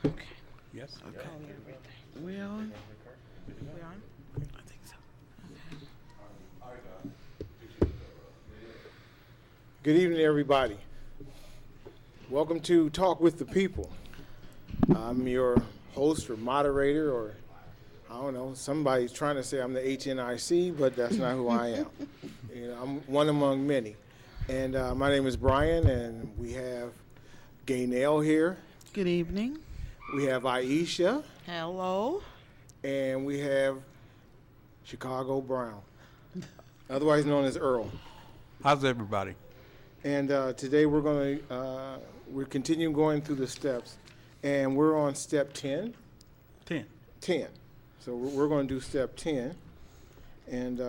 Okay. Yes. Okay. We on? We on? I think so. Good evening, everybody. Welcome to Talk with the People. I'm your host or moderator, or I don't know, somebody's trying to say I'm the HNIC, but that's not who I am. I'm one among many. And my name is Brian, and we have Gaynell here. Good evening. We have Aisha, Hello. and we have Chicago Brown, otherwise known as Earl. How's everybody? And today we're continuing going through the steps, and we're on step 10. 10. 10. So we're going to do step 10. And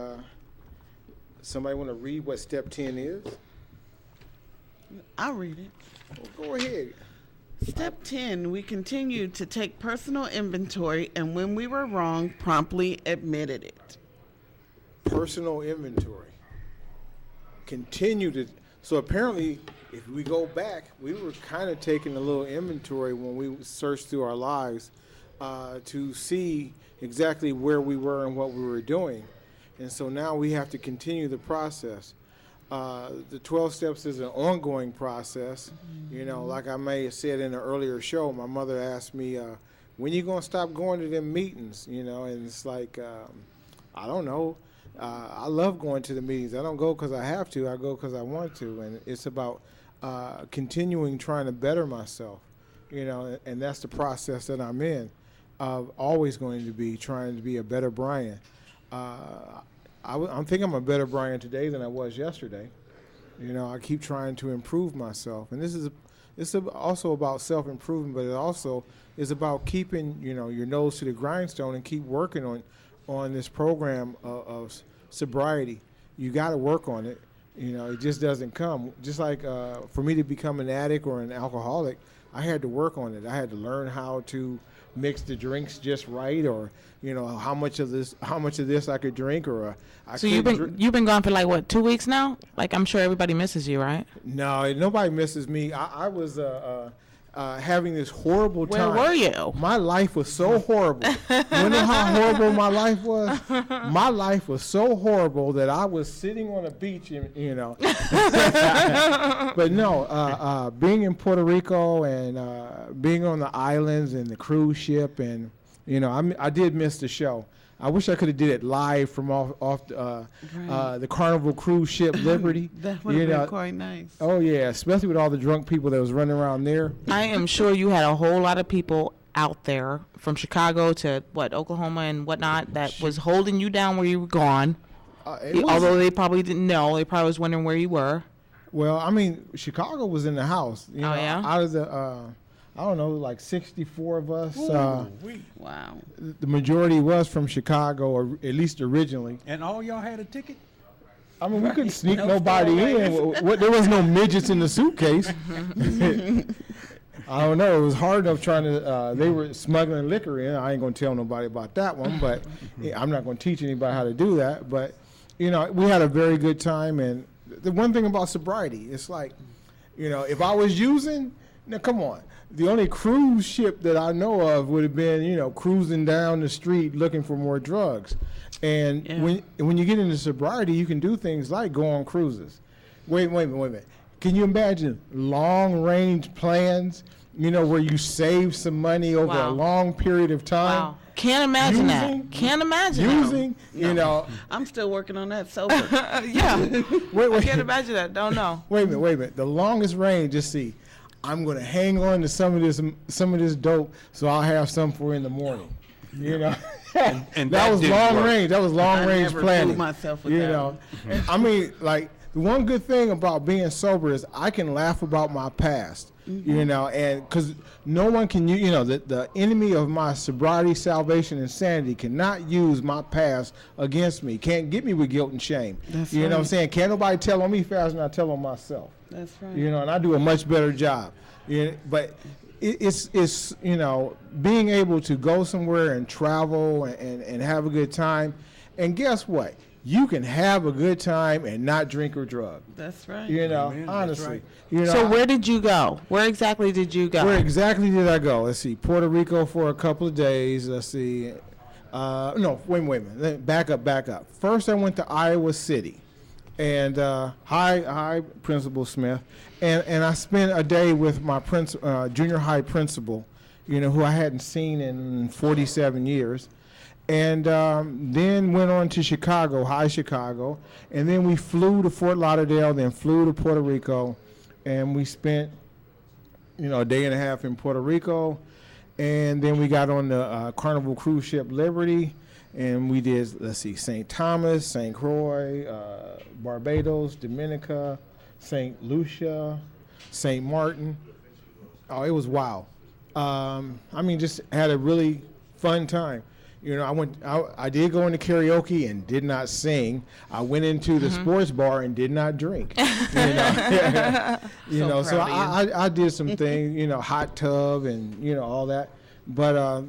somebody want to read what step 10 is? I'll read it. Well, go ahead. Step 10, we continued to take personal inventory, and when we were wrong, promptly admitted it. Personal inventory. Continue to. So apparently, if we go back, we were kind of taking a little inventory when we searched through our lives to see exactly where we were and what we were doing. And so now we have to continue the process. The 12 steps is an ongoing process. Like I may have said in an earlier show, my mother asked me, when you going to stop going to them meetings? And it's like, I don't know. I love going to the meetings. I don't go because I have to. I go because I want to. And it's about continuing trying to better myself, and that's the process that I'm in. Always going to be trying to be a better Brian. I'm thinking I'm a better Brian today than I was yesterday. I keep trying to improve myself. And it's also about self-improvement, but it also is about keeping, your nose to the grindstone and keep working on this program of sobriety. You got to work on it. It just doesn't come. Just like for me to become an addict or an alcoholic, I had to work on it. I had to learn how to mix the drinks just right, or how much of this I could drink, or So you've been gone for like what, 2 weeks now? Like, I'm sure everybody misses you, right? No, nobody misses me. I was having this horrible time. Where were you? My life was so horrible. You know how horrible my life was? My life was so horrible that I was sitting on a beach, But no, being in Puerto Rico and being on the islands and the cruise ship, and I did miss the show. I wish I could have did it live from off the Carnival cruise ship Liberty. That would have been quite nice. Oh yeah, especially with all the drunk people that was running around there. I am sure you had a whole lot of people out there from Chicago to Oklahoma and whatnot that was holding you down where you were gone. Although they probably didn't know, they probably was wondering where you were. Well, I mean, Chicago was in the house. Yeah? Out of the, I don't know, like 64 of us. Wow. The majority was from Chicago, or at least originally. And all y'all had a ticket? I mean, we couldn't sneak nobody in. There was no midgets in the suitcase. I don't know. It was hard enough trying to. They were smuggling liquor in. I ain't gonna tell nobody about that one, but I'm not gonna teach anybody how to do that. But we had a very good time. And the one thing about sobriety, it's like, if I was using, now come on. The only cruise ship that I know of would have been, cruising down the street looking for more drugs. And when you get into sobriety, you can do things like go on cruises. Wait a minute. Can you imagine long-range plans, where you save some money over a long period of time? Wow. Can't imagine that. Can't imagine using, I'm still working on that sober. Yeah. I can't imagine that. Don't know. Wait a minute. The longest range, just see. I'm going to hang on to some of this dope, so I'll have some for in the morning. And that was long range. That was long range planning. Myself with that. I mean, like, the one good thing about being sober is I can laugh about my past. And because no one can, the enemy of my sobriety, salvation, and sanity cannot use my past against me. Can't get me with guilt and shame. That's you right. know what I'm saying? Can't nobody tell on me faster than I tell on myself. That's right. And I do a much better job. But it's being able to go somewhere and travel and have a good time. And guess what? you can have a good time and not drink or drug. That's right. You know, Amen. That's honestly. right. You know, So where did you go? Where exactly did you go? where exactly did I go? Let's see. Puerto Rico for a couple of days. Let's see. No, wait a minute. Back up. First, I went to Iowa City, and hi, Principal Smith, and I spent a day with my junior high principal, you know, who I hadn't seen in 47 years. And then went on to Chicago, High Chicago, and then we flew to Fort Lauderdale, then flew to Puerto Rico, and we spent, you know, a day and a half in Puerto Rico, and then we got on the Carnival cruise ship Liberty, and we did, let's see, St. Thomas, St. Croix, Barbados, Dominica, St. Lucia, St. Martin. Oh, it was wow. I mean, just had a really fun time. You know, I did go into karaoke and did not sing. I went into the sports bar and did not drink. You know, so I did some things, you know, hot tub and, you know, all that. But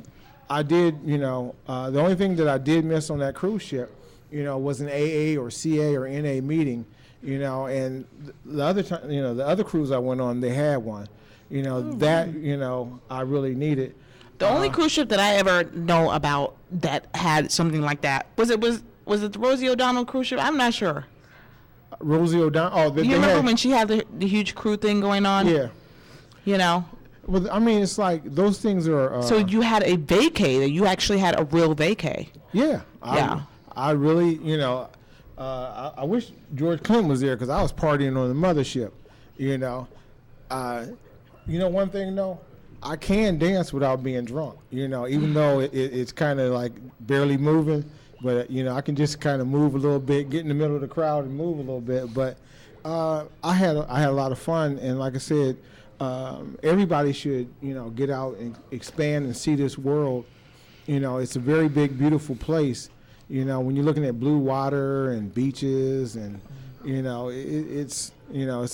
I did, you know, the only thing that I did miss on that cruise ship, you know, was an AA or CA or NA meeting, you know, and the other time, you know, the other cruise I went on, they had one. You know, that, you know, I really needed. The only cruise ship that I ever know about that had something like that was it the Rosie O'Donnell cruise ship? I'm not sure. Rosie O'Donnell. Oh, You remember when she had the huge crew thing going on? Yeah. You know. Well, I mean, it's like those things are. So you had a vacay. You actually had a real vacay. Yeah. Yeah. I really, you know, I wish George Clinton was there because I was partying on the mothership. You know, one thing though. I can dance without being drunk, you know, even though it's kind of like barely moving, but, you know, I can just kind of move a little bit, get in the middle of the crowd and move a little bit. But I had a lot of fun. And like I said, everybody should, you know, get out and expand and see this world. You know, it's a very big, beautiful place. You know, when you're looking at blue water and beaches and, you know, it's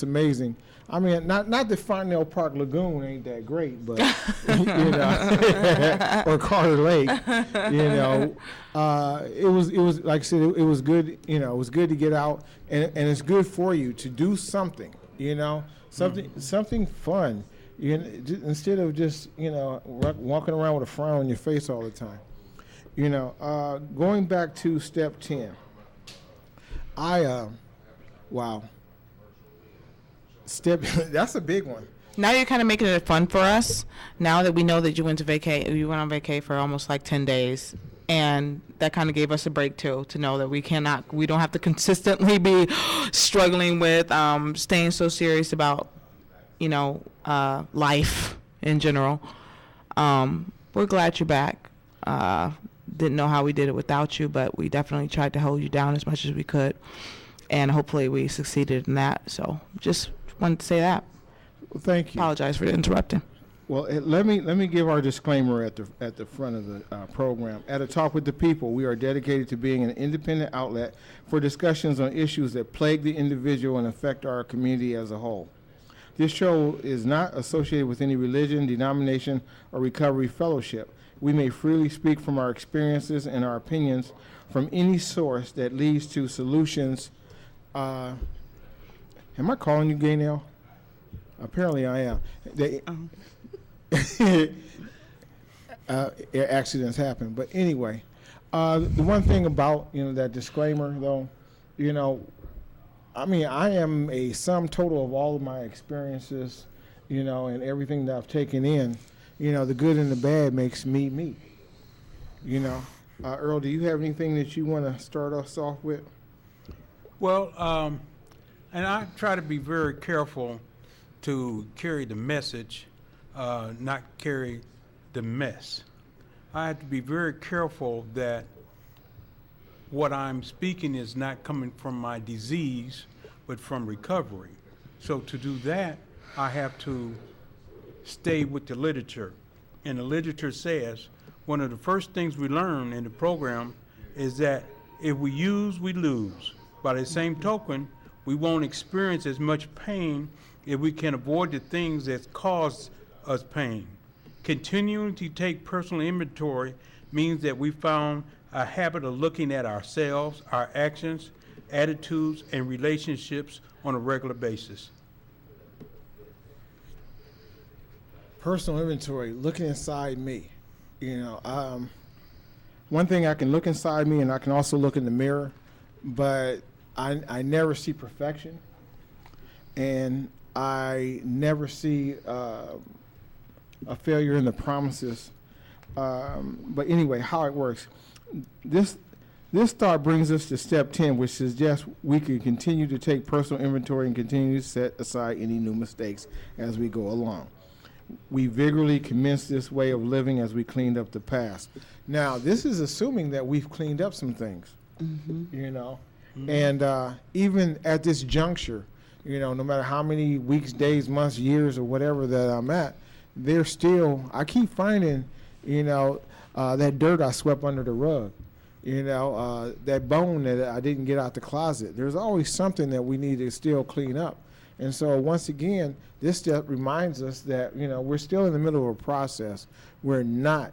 amazing. I mean, not that Fontenelle Park Lagoon ain't that great, but you know, or Carter Lake, you know, it was like I said, it was good. You know, it was good to get out, and it's good for you to do something. You know, something fun. You know, instead of just, you know, walking around with a frown on your face all the time. You know, going back to step 10, wow. That's a big one. Now you're kind of making it fun for us. Now that we know that you went on vacay for almost like 10 days, and that kind of gave us a break too, to know that we don't have to consistently be struggling with staying so serious about, you know, life in general. We're glad you're back. Didn't know how we did it without you, but we definitely tried to hold you down as much as we could, and hopefully we succeeded in that. So just wanted to say that. Well, thank you. Apologize for interrupting. Well, let me give our disclaimer at the front of the program. At A Talk with the People, we are dedicated to being an independent outlet for discussions on issues that plague the individual and affect our community as a whole. This show is not associated with any religion, denomination, or recovery fellowship. We may freely speak from our experiences and our opinions from any source that leads to solutions. Am I calling you Gaynell? Apparently I am. Accidents happen. But anyway, the one thing about, you know, that disclaimer, though, you know, I mean, I am a sum total of all of my experiences, you know, and everything that I've taken in. You know, the good and the bad makes me me. You know, Earl, do you have anything that you want to start us off with? Well, and I try to be very careful to carry the message, not carry the mess. I have to be very careful that what I'm speaking is not coming from my disease, but from recovery. So to do that, I have to stay with the literature. And the literature says one of the first things we learn in the program is that if we use, we lose. By the same token, we won't experience as much pain if we can avoid the things that cause us pain. Continuing to take personal inventory means that we found a habit of looking at ourselves, our actions, attitudes, and relationships on a regular basis. Personal inventory, looking inside me. One thing, I can look inside me and I can also look in the mirror, but I never see perfection, and I never see a failure in the promises. But anyway, how it works. This thought brings us to step 10, which suggests we can continue to take personal inventory and continue to set aside any new mistakes as we go along. We vigorously commence this way of living as we cleaned up the past. Now, this is assuming that we've cleaned up some things, and even at this juncture, no matter how many weeks, days, months, years, or whatever that I'm at, I keep finding, that dirt I swept under the rug, that bone that I didn't get out the closet. There's always something that we need to still clean up. And so once again, this step reminds us that, we're still in the middle of a process. We're not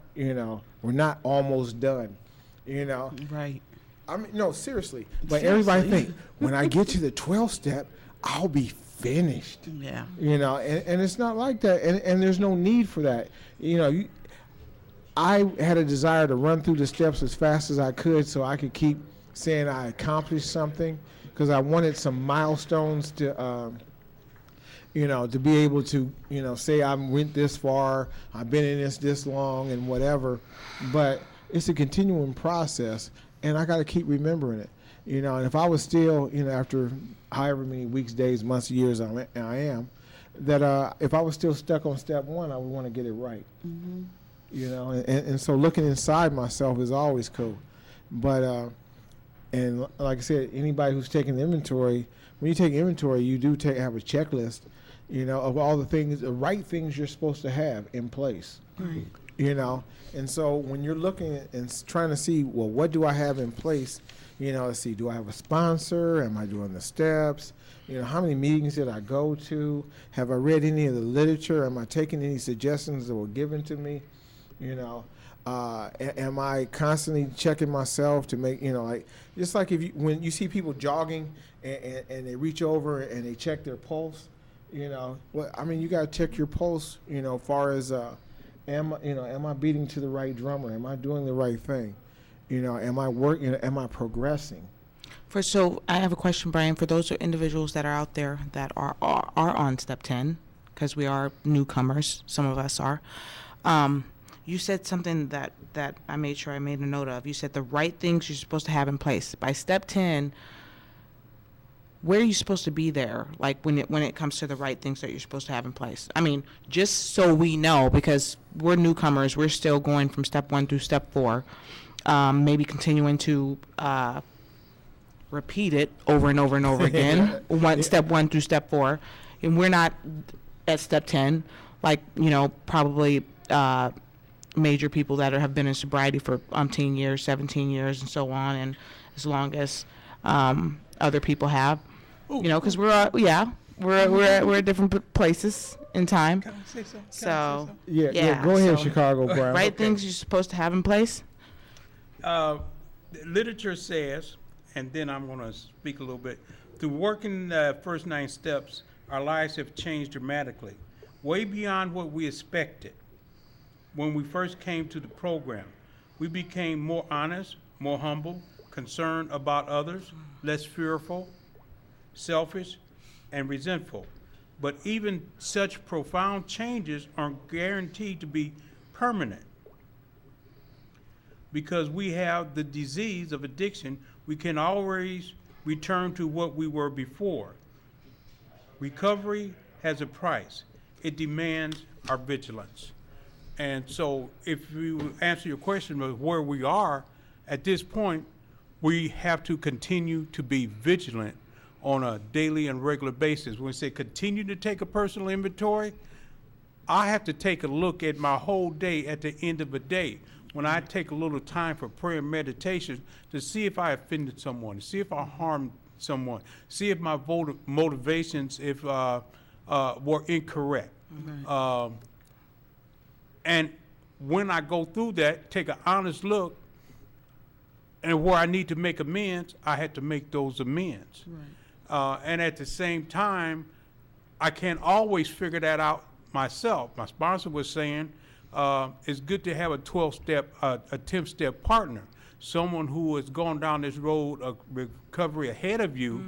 almost done, Right. I mean, no, seriously. But everybody think, when I get to the 12th step, I'll be finished. Yeah. And it's not like that. And there's no need for that. I had a desire to run through the steps as fast as I could so I could keep saying I accomplished something, because I wanted some milestones to be able to, say I went this far, I've been in this long and whatever. But it's a continuing process, and I got to keep remembering it. And if I was still, after however many weeks, days, months, years I am, that if I was still stuck on step 1, I would want to get it right. And so looking inside myself is always cool. But, and like I said, anybody who's taking inventory, when you take inventory, you do have a checklist, of all the right things you're supposed to have in place. Right. And so when you're looking and trying to see, well, what do I have in place? Let's see, do I have a sponsor? Am I doing the steps? How many meetings did I go to? Have I read any of the literature? Am I taking any suggestions that were given to me? Am I constantly checking myself to make, just like when you see people jogging and they reach over and they check their pulse, you got to check your pulse, far as, am I beating to the right drummer? Am I doing the right thing? Am I working? Am I progressing? So I have a question, Brian, for those individuals that are out there that are on step 10, because we are newcomers, some of us are. You said something that I made sure I made a note of. You said the right things you're supposed to have in place. By step 10, where are you supposed to be there? Like when it comes to the right things that you're supposed to have in place. I mean, just so we know, because we're newcomers, we're still going from step 1 through step 4, maybe continuing to repeat it over and over and over again, step 1 through step 4, and we're not at step 10, like probably major people that have been in sobriety for 18 years, 17 years, and so on, and as long as other people have, because we're at different places in time. Can I say something? So Yeah, go ahead, Chicago, Brian. Right things you're supposed to have in place. Literature says, and then I'm going to speak a little bit, through working the first 9 steps, our lives have changed dramatically, way beyond what we expected. When we first came to the program, we became more honest, more humble, concerned about others, less fearful, selfish, and resentful. But even such profound changes aren't guaranteed to be permanent. Because we have the disease of addiction, we can always return to what we were before. Recovery has a price. It demands our vigilance. And so if you answer your question of where we are, at this point, we have to continue to be vigilant on a daily and regular basis. When we say continue to take a personal inventory, I have to take a look at my whole day at the end of the day. When I take a little time for prayer and meditation to see if I offended someone, to see if I harmed someone, see if my motivations were incorrect. And when I go through that, take an honest look, and where I need to make amends, I had to make those amends. And at the same time, I can't always figure that out myself. My sponsor was saying it's good to have a 12-step, a 10-step partner, someone who has gone down this road of recovery ahead of you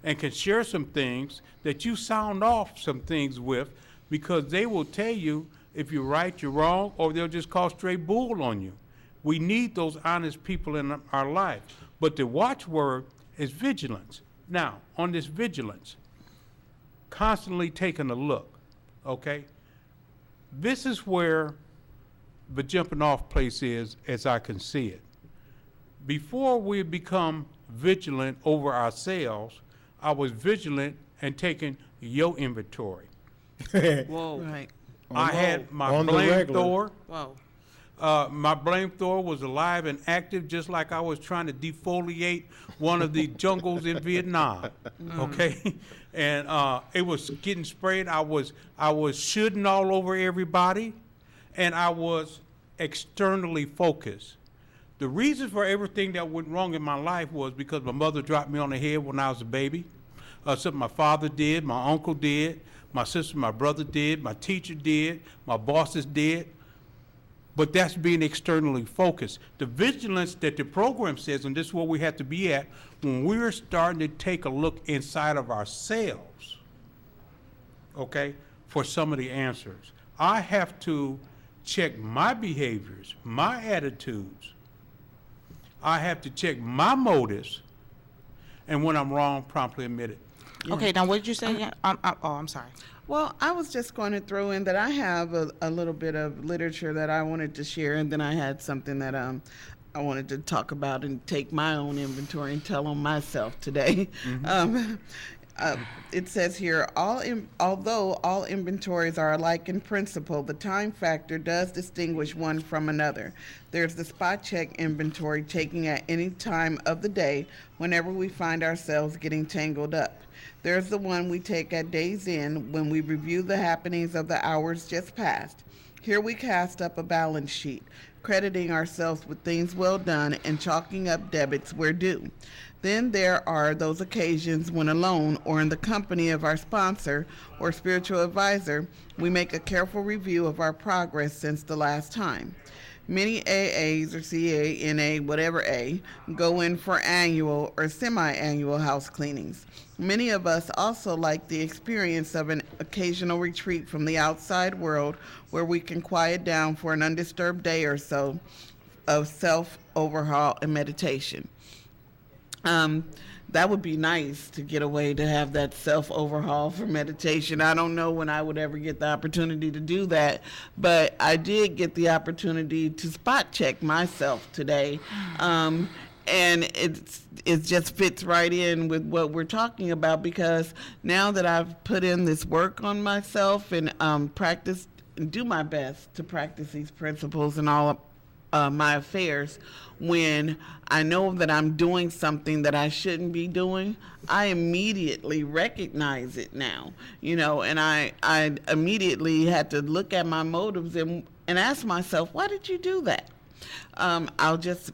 and can share some things that you sound off some things with, because they will tell you if you're right, you're wrong, or they'll just call straight bull on you. We need those honest people in our life. But the watchword is vigilance. Now, on this vigilance, constantly taking a look, okay? This is where the jumping off place is, as I can see it. Before we become vigilant over ourselves, I was vigilant and taking your inventory. Whoa. Right. I had my On the regular. flamethrower. Whoa. My flamethrower was alive and active, just like I was trying to defoliate one of the jungles in Vietnam. Okay, and it was getting sprayed. I was shooting all over everybody, and I was externally focused. The reason for everything that went wrong in my life was because my mother dropped me on the head when I was a baby. Something my father did, my uncle did, my sister, my brother did, my teacher did, my bosses did. But that's being externally focused. The vigilance that the program says, and this is where we have to be at, when we're starting to take a look inside of ourselves, okay, for some of the answers. I have to check my behaviors, my attitudes. I have to check my motives, and when I'm wrong, promptly admit it. Okay, now what did you say again? I'm sorry. Well, I was just going to throw in that I have a little bit of literature that I wanted to share, and then I had something that I wanted to talk about and take my own inventory and tell on myself today. It says here, although all inventories are alike in principle, the time factor does distinguish one from another. There's the spot check inventory taken at any time of the day whenever we find ourselves getting tangled up. There's the one we take at day's end when we review the happenings of the hours just past. Here we cast up a balance sheet, crediting ourselves with things well done and chalking up debits where due. Then there are those occasions when alone or in the company of our sponsor or spiritual advisor, we make a careful review of our progress since the last time. Many AAs or CA, NA, whatever A, go in for annual or semi-annual house cleanings. Many of us also like the experience of an occasional retreat from the outside world where we can quiet down for an undisturbed day or so of self-overhaul and meditation. That would be nice to get away to have that self-overhaul for meditation. I don't know when I would ever get the opportunity to do that, but I did get the opportunity to spot check myself today. And it just fits right in with what we're talking about, because now that I've put in this work on myself and practice and do my best to practice these principles in all my affairs, when I know that I'm doing something that I shouldn't be doing, I immediately recognize it now, and I immediately had to look at my motives and ask myself, why did you do that? I'll just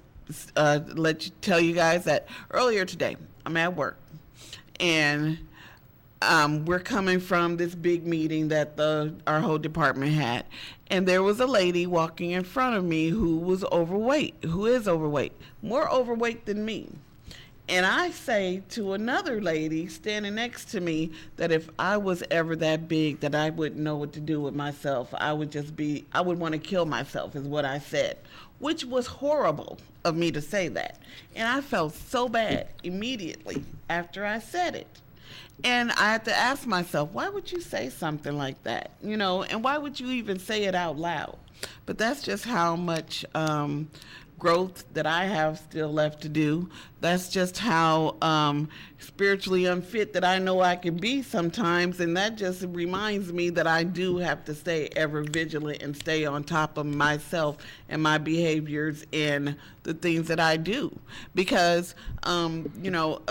tell you guys that earlier today, I'm at work, and we're coming from this big meeting that our whole department had, and there was a lady walking in front of me who is overweight, more overweight than me. And I say to another lady standing next to me that if I was ever that big that I wouldn't know what to do with myself, I would want to kill myself, is what I said, which was horrible of me to say that. And I felt so bad immediately after I said it. And I had to ask myself, why would you say something like that? And why would you even say it out loud? But that's just how much growth that I have still left to do. That's just how spiritually unfit that I know I can be sometimes. And that just reminds me that I do have to stay ever vigilant and stay on top of myself and my behaviors and the things that I do. Because, a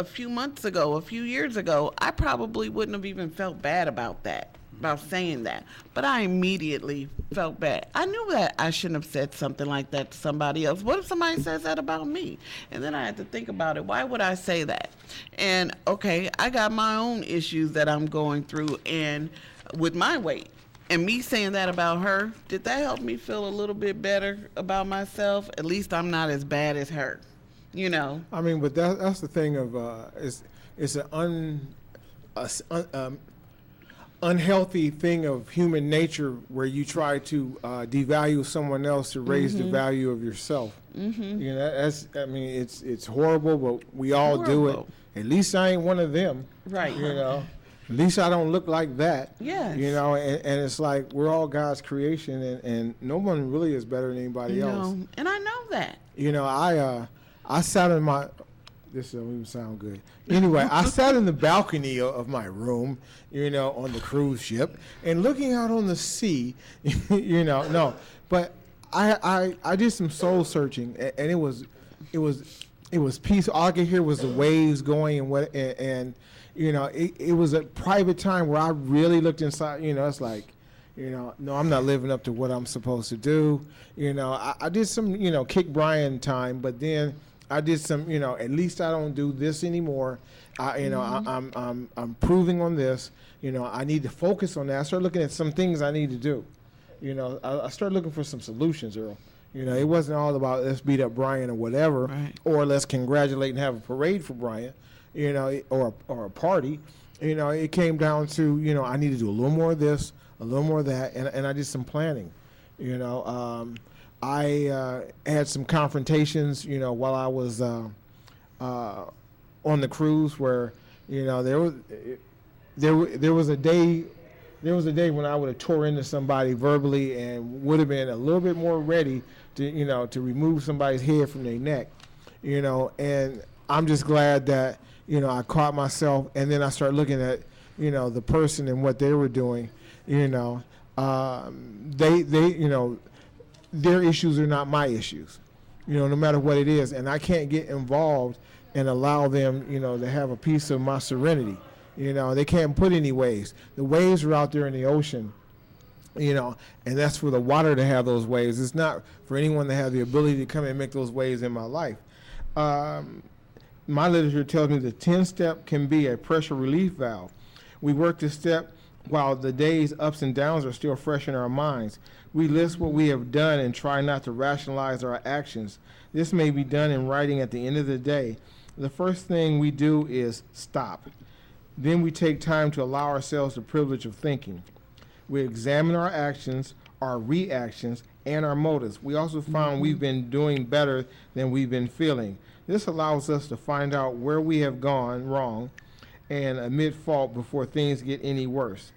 few years ago, I probably wouldn't have even felt bad about that. about saying that, but I immediately felt bad. I knew that I shouldn't have said something like that to somebody else. What if somebody says that about me? And then I had to think about it. Why would I say that? And okay, I got my own issues that I'm going through and with my weight. And me saying that about her, did that help me feel a little bit better about myself? At least I'm not as bad as her, you know? I mean, but that's the thing of it's an unhealthy thing of human nature where you try to devalue someone else to raise the value of yourself. You know, it's horrible, but we all do it. At least I ain't one of them. Right. You know, at least I don't look like that. Yes. You know, and it's like we're all God's creation, and no one really is better than anybody else. And I know that. You know, I sat in my. This doesn't even sound good. Anyway, I sat in the balcony of my room, you know, on the cruise ship, and looking out on the sea, you know. No, but I did some soul searching, and it was peaceful. All I could hear was the waves going and you know, it was a private time where I really looked inside. You know, it's like, you know, no, I'm not living up to what I'm supposed to do. You know, I did some, you know, kick Brian time, but then I did some, you know, at least I don't do this anymore. You know, I'm improving on this. You know, I need to focus on that. I started looking at some things I need to do. You know, I started looking for some solutions, Earl. You know, it wasn't all about let's beat up Brian or whatever, Right. or let's congratulate and have a parade for Brian, you know, or a party. You know, it came down to, you know, I need to do a little more of this, a little more of that, and I did some planning. You know, I had some confrontations, you know, while I was on the cruise where, you know, there was a day when I would have tore into somebody verbally and would have been a little bit more ready to, you know, to remove somebody's head from their neck, you know, and I'm just glad that, you know, I caught myself, and then I started looking at, you know, the person and what they were doing, you know, they you know, their issues are not my issues, you know, no matter what it is, and I can't get involved and allow them, you know, to have a piece of my serenity. You know, they can't put any waves. The waves are out there in the ocean, you know, and that's for the water to have those waves. It's not for anyone to have the ability to come and make those waves in my life. My literature tells me the 10-step can be a pressure relief valve. We work this step while the day's ups and downs are still fresh in our minds. We list what we have done and try not to rationalize our actions. This may be done in writing at the end of the day. The first thing we do is stop. Then we take time to allow ourselves the privilege of thinking. We examine our actions, our reactions, and our motives. We also found we've been doing better than we've been feeling. This allows us to find out where we have gone wrong and admit fault before things get any worse.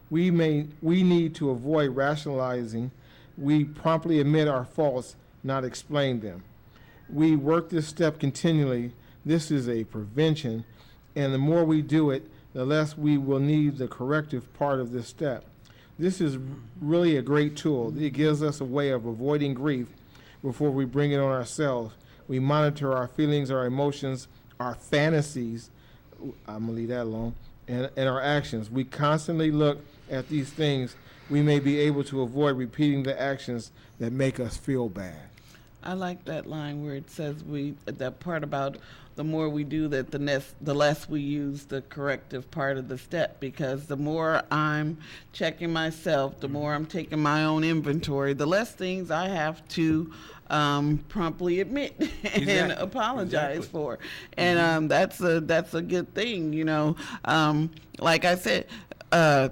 We need to avoid rationalizing. We promptly admit our faults, not explain them. We work this step continually. This is a prevention, and the more we do it, the less we will need the corrective part of this step. This is really a great tool. It gives us a way of avoiding grief before we bring it on ourselves. We monitor our feelings, our emotions, our fantasies, I'm going to leave that alone, and our actions. We constantly look at these things. We may be able to avoid repeating the actions that make us feel bad. I like that line where it says that part about the more we do that, the less we use the corrective part of the step, because the more I'm checking myself, the more I'm taking my own inventory, the less things I have to promptly admit and apologize for. And that's a good thing, you know. Like I said, I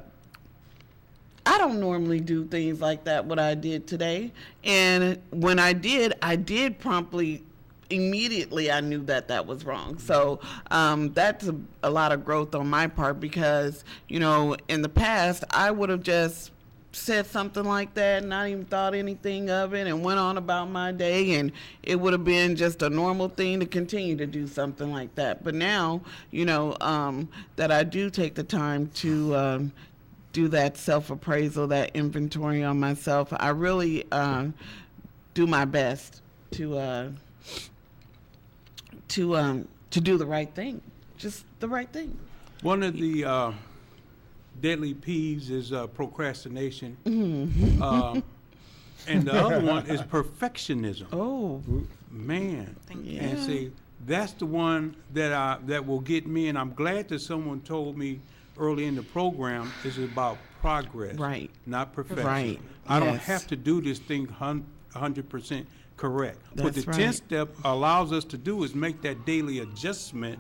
don't normally do things like that, what I did today. And when I did promptly, immediately I knew that was wrong. So that's a lot of growth on my part, because, you know, in the past, I would have just said something like that and not even thought anything of it and went on about my day, and it would have been just a normal thing to continue to do something like that. But now, you know, that I do take the time to do that self-appraisal, that inventory on myself, I really do my best to do the right thing, just the right thing. One of the deadly peeves is procrastination. And the other one is perfectionism. Oh, Man, you. and Yeah. see, that's the one that will get me. And I'm glad that someone told me early in the program is about progress, Right. not perfection. Right. I don't Yes. have to do this thing 100% correct. What That's the right. 10th step allows us to do is make that daily adjustment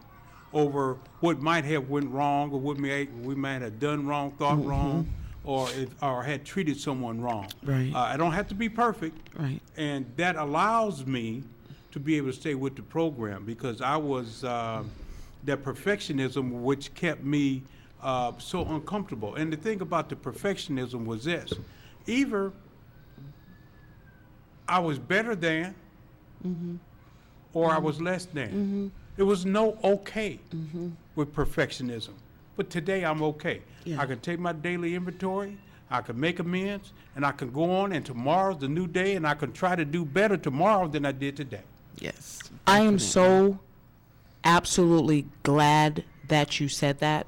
over what might have went wrong, or what we might have done wrong, thought wrong, or had treated someone wrong. Right. I don't have to be perfect. Right. And that allows me to be able to stay with the program, because I was that perfectionism which kept me so uncomfortable. And the thing about the perfectionism was this: either I was better than, or I was less than. It was no okay with perfectionism. But today I'm okay. Yeah. I can take my daily inventory, I can make amends, and I can go on, and tomorrow's the new day, and I can try to do better tomorrow than I did today. Yes. I am so absolutely glad that you said that,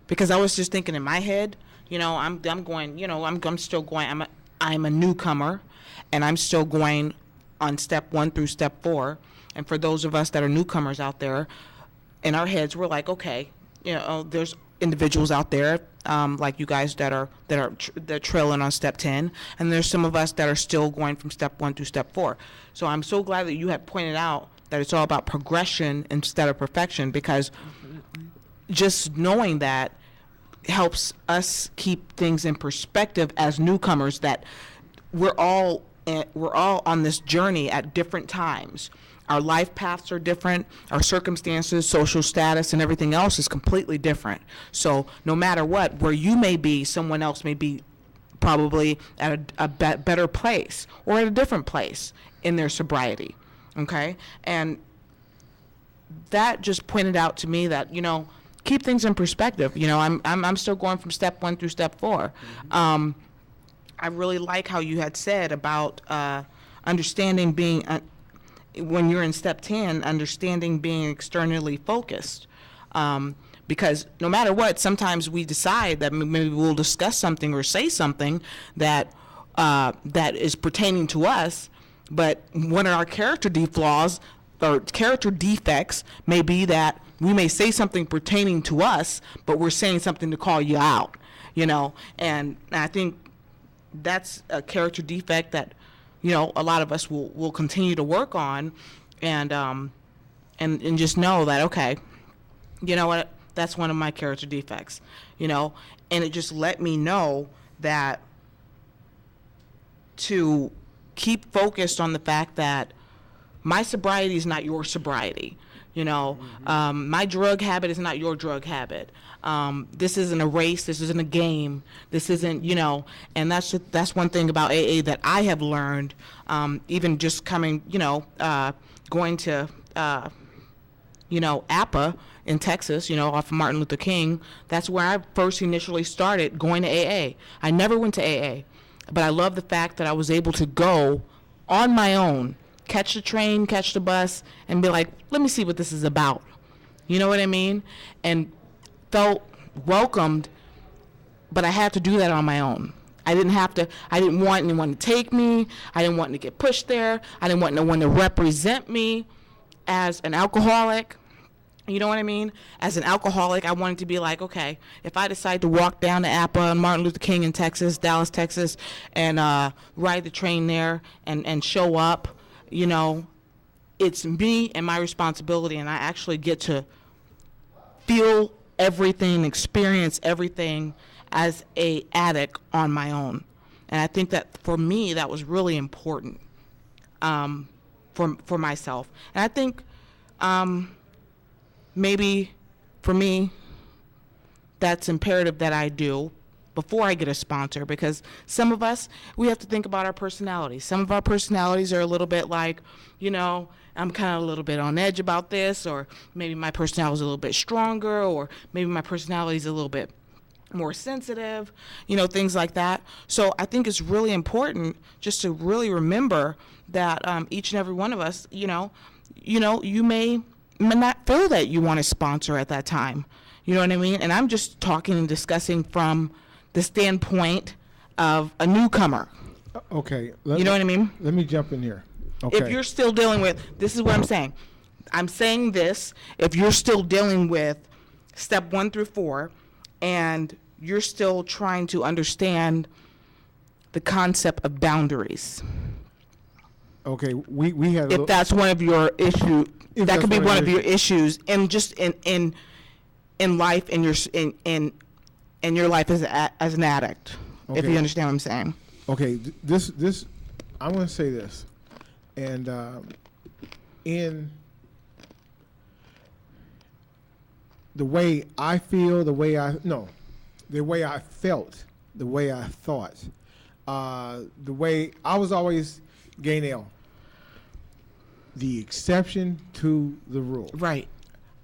because I was just thinking in my head, I'm going, I'm still going. I'm a newcomer, and I'm still going on step 1 through step 4. And for those of us that are newcomers out there, in our heads, we're like, okay, there's individuals out there like you guys that are trailing on step 10, and there's some of us that are still going from step 1 through step 4. So I'm so glad that you have pointed out that it's all about progression instead of perfection, because just knowing that helps us keep things in perspective as newcomers, that we're all on this journey at different times. Our life paths are different, our circumstances, social status, and everything else is completely different. So no matter what, where you may be, someone else may be probably at a better place or at a different place in their sobriety, okay? And that just pointed out to me that, keep things in perspective. I'm still going from step 1 through step 4. I really like how you had said about understanding being... when you're in step 10, understanding being externally focused. Because no matter what, sometimes we decide that maybe we'll discuss something or say something that is pertaining to us, but one of our character defects may be that we may say something pertaining to us, but we're saying something to call you out, and I think that's a character defect that a lot of us will continue to work on, and just know that, okay, you know what, that's one of my character defects, and it just let me know that to keep focused on the fact that my sobriety is not your sobriety. My drug habit is not your drug habit. This isn't a race. This isn't a game. This isn't, and that's one thing about AA that I have learned, even just coming, going to, APA in Texas, off of Martin Luther King. That's where I first initially started going to AA. I never went to AA, but I love the fact that I was able to go on my own, catch the train, catch the bus, and be like, let me see what this is about. You know what I mean? And felt welcomed, but I had to do that on my own. I didn't want anyone to take me. I didn't want to get pushed there. I didn't want no one to represent me as an alcoholic. You know what I mean? As an alcoholic, I wanted to be like, okay, if I decide to walk down to APA and Martin Luther King in Texas, Dallas, Texas, and ride the train there and show up, it's me and my responsibility, and I actually get to feel everything, experience everything as a addict on my own. And I think that for me, that was really important for myself. And I think maybe for me, that's imperative that I do before I get a sponsor, because some of us, we have to think about our personalities. Some of our personalities are a little bit like, I'm kind of a little bit on edge about this, or maybe my personality is a little bit stronger, or maybe my personality is a little bit more sensitive, things like that. So I think it's really important just to really remember that each and every one of us, you may not feel that you want a sponsor at that time. You know what I mean? And I'm just talking and discussing from the standpoint of a newcomer. Okay. You know what I mean? Let me jump in here. Okay. If you're still dealing with, this is what I'm saying. I'm saying this, if you're still dealing with step 1 through 4, and you're still trying to understand the concept of boundaries. Okay, we had. If that's one of your issues, that could be one of your issues, and just in life, in your life as an addict. If Okay. you understand what I'm saying. Okay, this I'm going to say this, and in the way I feel, the way I felt, the way I thought, the way I was always Gaynell, the exception to the rule. Right.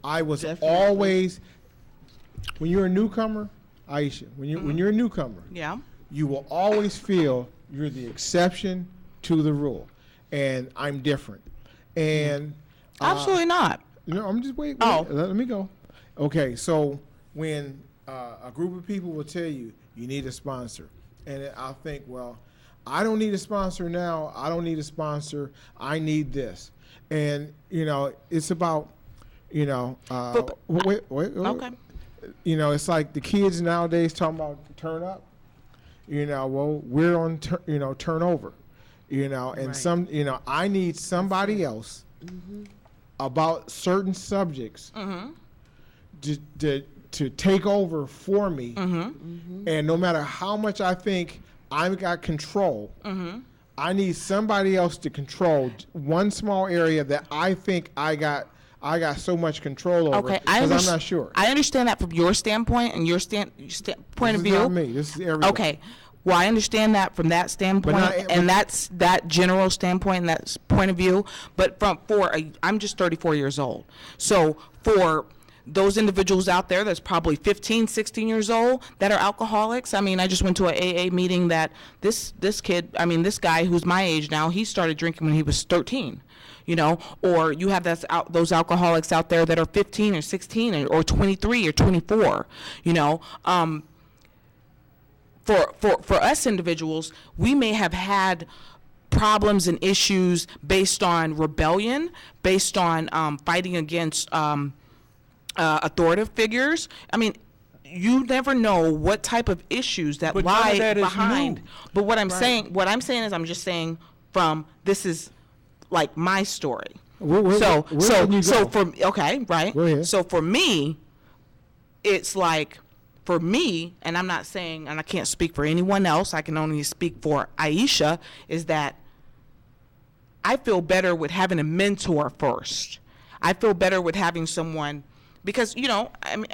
I was Definitely. always, when you're a newcomer, Aisha, when you're a newcomer, Yeah. you will always feel you're the exception to the rule, and I'm different. And Absolutely not. no, I'm just wait. Oh. Let me go. Okay, so when a group of people will tell you you need a sponsor, and I'll think, well, I don't need a sponsor now. I don't need a sponsor. I need this, and it's about wait. Okay. It's like the kids nowadays talking about turn up. Well, we're on turnover. And Right. I need somebody else about certain subjects to take over for me. And no matter how much I think I've got control, I need somebody else to control one small area that I think I got so much control over. Okay, because I'm not sure. I understand that from your standpoint and your point of This view. is not me. This is everybody. Okay. Well, I understand that from that standpoint, and that's that general standpoint and that point of view. But I'm just 34 years old. So for those individuals out there that's probably 15, 16 years old that are alcoholics. I mean, I just went to an AA meeting that this guy who's my age now, he started drinking when he was 13. Or you have those alcoholics out there that are 15 or 16 or 23 or 24. For us individuals, we may have had problems and issues based on rebellion, based on fighting against authoritative figures. I mean, you never know what type of issues that But none of lie that is behind. new. But what I'm saying is, I'm just saying this is like my story. Where can you go? Right. Go ahead. So for me, it's like, for me, and I'm not saying, and I can't speak for anyone else, I can only speak for Aisha, is that I feel better with having a mentor first. I feel better with having someone, because I'm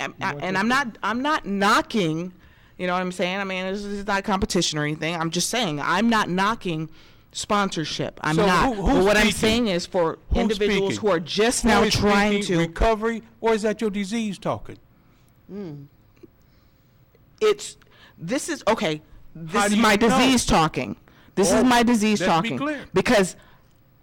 not knocking, you know what I'm saying? I mean, this is not competition or anything. I'm just saying I'm not knocking sponsorship. I'm So not. who's But what I'm speaking? saying is for Who's individuals speaking? who are just Who now is trying speaking, to. recovery, or is that your disease talking? This is okay. This How is do you my know? disease talking. This is Oh, my disease let's be talking. clear. Because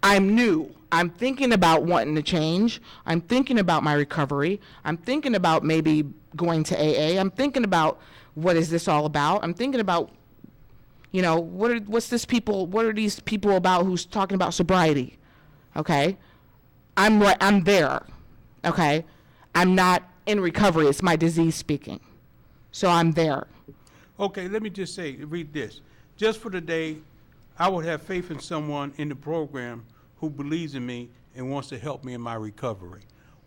I'm new. I'm thinking about wanting to change. I'm thinking about my recovery. I'm thinking about maybe going to AA. I'm thinking about what is this all about. I'm thinking about, what are these people about who's talking about sobriety? Okay? I'm there. Okay? I'm not in recovery. It's my disease speaking. So I'm there. Okay, let me just say, read this. Just for the day, I would have faith in someone in the program who believes in me and wants to help me in my recovery.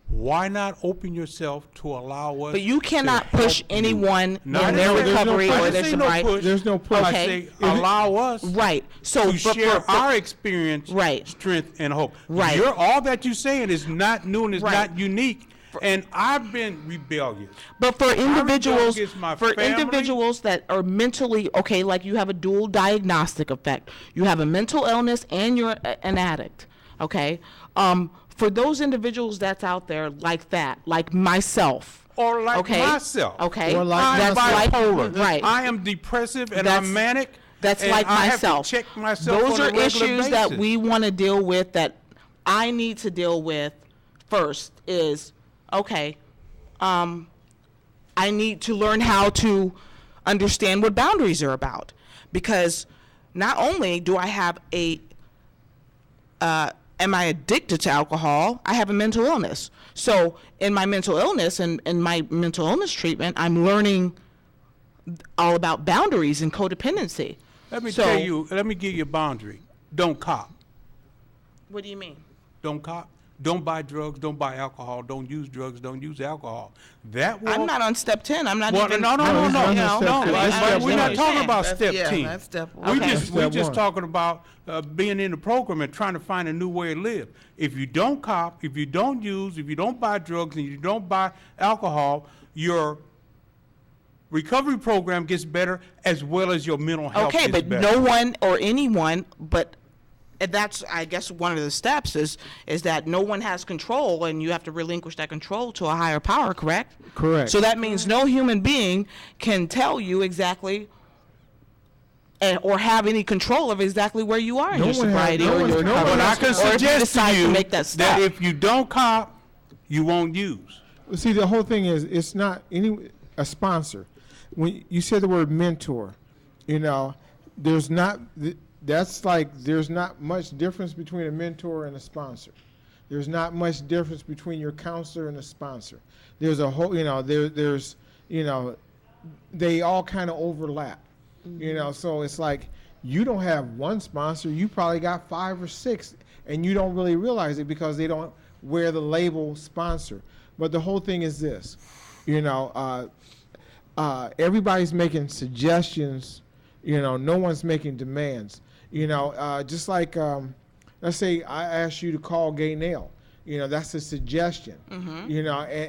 Why not open yourself to allow us? But you cannot to push help you? anyone No, in I their didn't say- recovery I or didn't their say sobriety. push. There's no push. I Okay. say allow us Right. So to share our experience, Right. strength, and hope. Right. All that you're saying is not new and is Right. not unique. And I've been rebellious. But for individuals, against my family. individuals that are mentally okay, like you have a dual diagnostic effect, you have a mental illness and you're an addict. Okay, for those individuals that's out there like that, like myself, Or like okay, myself. okay, Or like I'm that's bipolar. right. I am depressive and That's- I'm manic. That's and like I myself. Have to check myself Those on a are regular issues that basis. we want to deal with, that I need to deal with first. Is okay. I need to learn how to understand what boundaries are about, because not only do I have am I addicted to alcohol, I have a mental illness. So in my mental illness and in my mental illness treatment, I'm learning all about boundaries and codependency. Let me give you a boundary. Don't cop. What do you mean? Don't cop. Don't buy drugs. Don't buy alcohol. Don't use drugs. Don't use alcohol. That will. I'm not on step 10. I'm not Well, even. no. you know, on step No, 10. we're not talking about That's- step yeah, 10. that's step one. Okay. We're Step just one. talking about being in the program and trying to find a new way to live. If you don't cop, if you don't use, if you don't buy drugs, and you don't buy alcohol, your recovery program gets better as well as your mental health Okay, gets but better. no one or anyone, but and that's, I guess, one of the steps is that no one has control, and you have to relinquish that control to a higher power, correct? Correct. So that means no human being can tell you exactly or have any control of exactly where you are in No your one has- sobriety no or one- your no one recovery. But I has- can Or if you suggest decide to you make that step. if you don't cop, you won't use. See, the whole thing is, it's not a sponsor. When you say the word mentor, there's not much difference between a mentor and a sponsor. There's not much difference between your counselor and a sponsor. There's a whole, they all kind of overlap. So it's like you don't have one sponsor, you probably got 5 or 6, and you don't really realize it because they don't wear the label sponsor. But the whole thing is this, everybody's making suggestions, no one's making demands. Just like, let's say I ask you to call Gay Nail, that's a suggestion, and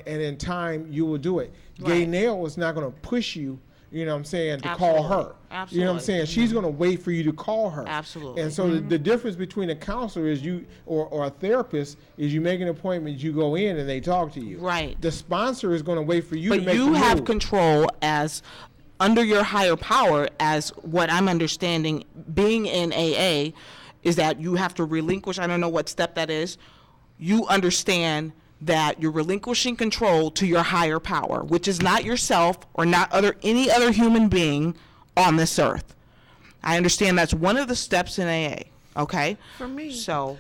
in time you will do it. Gay Right. Nail is not going to push you, to call her. Absolutely. She's going to wait for you to call her. Absolutely. And so the difference between a counselor is or a therapist is you make an appointment, you go in and they talk to you. Right. The sponsor is going to wait for you to But make you the have move. control as under your higher power, as what I'm understanding being in AA is that you have to relinquish, I don't know what step that is. You understand that you're relinquishing control to your higher power, which is not yourself or not any other human being on this earth. I understand that's one of the steps in AA. Okay? For me, So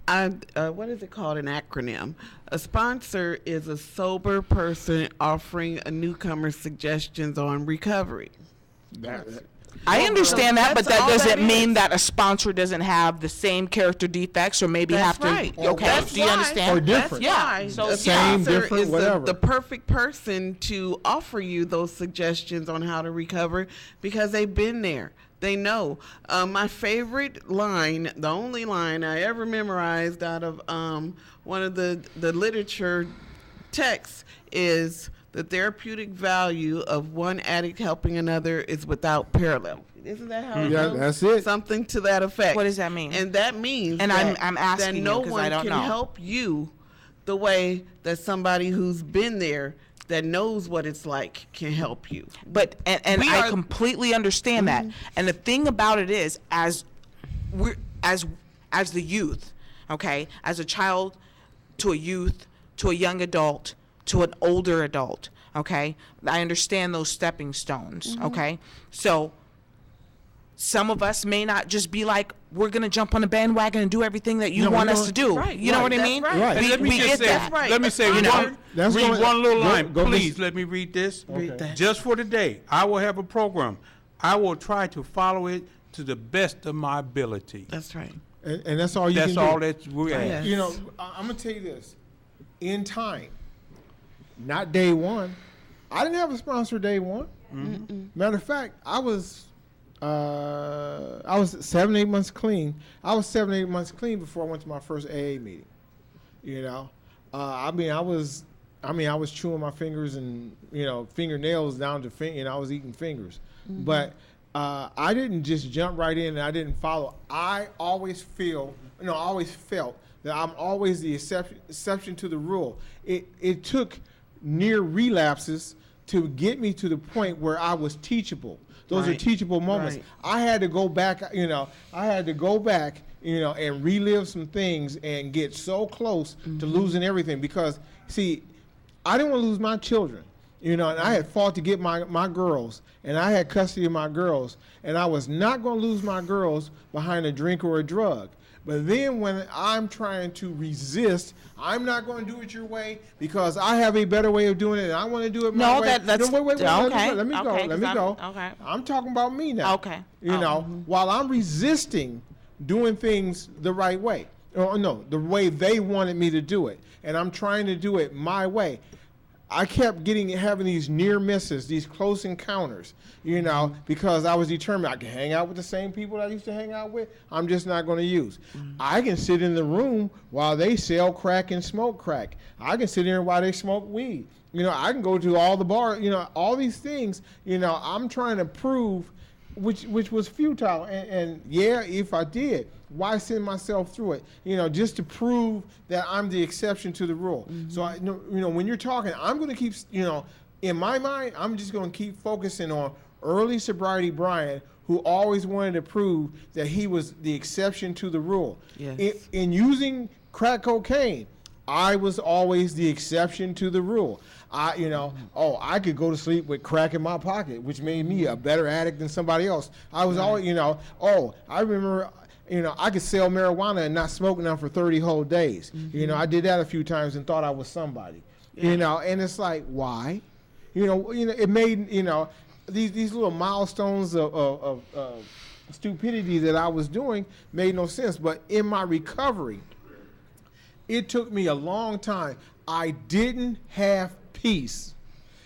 what is it called? An acronym. A sponsor is a sober person offering a newcomer suggestions on recovery. I understand that, but that's that all doesn't that mean is. that a sponsor doesn't have the same character defects or maybe That's have to. right. Okay, That's do you why- understand? Or different. Yeah. Why So a Same, sponsor different, is whatever. the perfect person to offer you those suggestions on how to recover because they've been there. They know. My favorite line, the only line I ever memorized out of one of the literature texts is the therapeutic value of one addict helping another is without parallel. Isn't that how it Yeah, goes? that's it. Something to that effect. What does that mean? And that means And that, I'm asking that you no 'cause one I don't can know. help you the way that somebody who's been there that knows what it's like can help you. But and We I are- completely understand that. And the thing about it is, as the youth, okay, as a child to a youth to a young adult to an older adult, okay, I understand those stepping stones, okay. So some of us may not just be like, we're gonna jump on the bandwagon and do everything that you No, we want us don't- to do. Right, You know right, what I that's mean? right. Right. And let me we just get say, that. Right. let me say You know, one, that's read going- one little go- line. go Please this- let me read this. Read that. Just for today, I will have a program. I will try to follow it to the best of my ability. That's right. And that's all you That's can do. all that we ask. Yeah. I'm going to tell you this. In time, not day one. I didn't have a sponsor day one. Matter of fact, I was 7-8 months clean. I was 7-8 months clean before I went to my first AA meeting. I was chewing my fingers and fingernails down to I was eating fingers, but I didn't just jump right in and I didn't follow. I always felt that I'm always the exception to the rule. It took near relapses to get me to the point where I was teachable. Those are Right. teachable moments. Right. I had to go back, and relive some things and get so close to losing everything because, see, I didn't want to lose my children. You know, and I had fought to get my girls, and I had custody of my girls, and I was not going to lose my girls behind a drink or a drug. But then when I'm trying to resist, I'm not going to do it your way because I have a better way of doing it, and I want to do it my way. That's wait, okay. let me go. Okay. I'm talking about me now. Okay. You know, while I'm resisting doing things the right way, or no, the way they wanted me to do it, and I'm trying to do it my way. I kept having these near misses, these close encounters, you know, because I was determined I can hang out with the same people that I used to hang out with. I'm just not going to use. I can sit in the room while they sell crack and smoke crack. I can sit here while they smoke weed. You know, I can go to all the bars, you know, all these things, you know, I'm trying to prove, which was futile. And yeah, if I did, why send myself through it? You know, just to prove that I'm the exception to the rule. So, you know, when you're talking, I'm going to keep, you know, in my mind, I'm just going to keep focusing on early sobriety Brian, who always wanted to prove that he was the exception to the rule. Yes. In using crack cocaine, I was always the exception to the rule. I could go to sleep with crack in my pocket, which made me a better addict than somebody else. I was always, you know, I remember, you know, I could sell marijuana and not smoke none for 30 whole days. You know, I did that a few times and thought I was somebody. You know, and it's like, why? You know, it made, you know, these little milestones of stupidity that I was doing made no sense. But in my recovery, it took me a long time. I didn't have peace